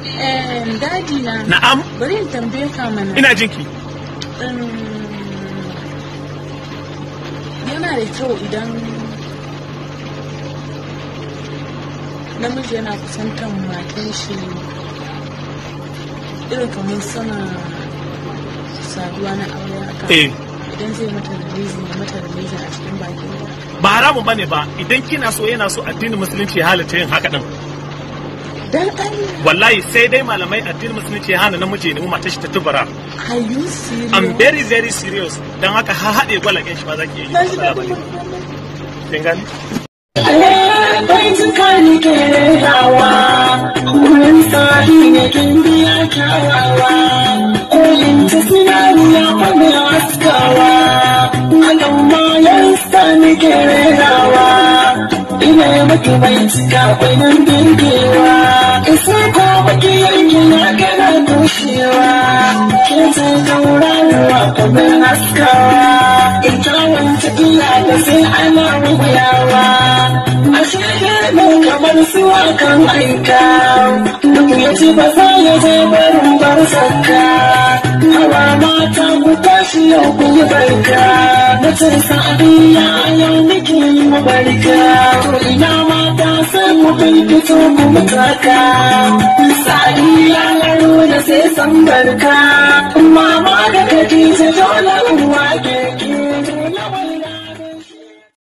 Daji na. Na'am. Bari in tambaye ka mana. Ina jinki. Yana da kyau idan namiji yana kusantar matan shi irin kamar sana saduwa na aure haka. Idan zai mata release a cikin bakin ta. Ba haramun bane ba idan kina so yana so addinin musulunci ya halatta yin haka din. Dan Allah. Wallahi sai dai malamai addinin musulunci ya hana namiji ne matar shi ta tubara. Are you serious? I'm very very serious. Dan haka ha haɗe gwalagen shi ma zaki yi. Kin gani? Bai tukani ke rawa, wurin sahi ne kin biya kyawawa, kolin ta sinariya wani askawa, anan ma yansa ne ke rawa, ina maki bai cika kwanan birgewa, isa ko maki yanki na gana tushewa, ke ta tauraruwa kamar askawa, ita wanta iya da sai ana rubuyawa. Kamar su akan aika duk ya ci ba za ya je barin bar sakka hawa mata ku tashi yau ku yi barka na ce sa'adiyya yau nake yi mabarka to ina mata sai mu bilkito ku mutaka sa'adiyya yaro da sai san barka mama da Khadija dole uwa ke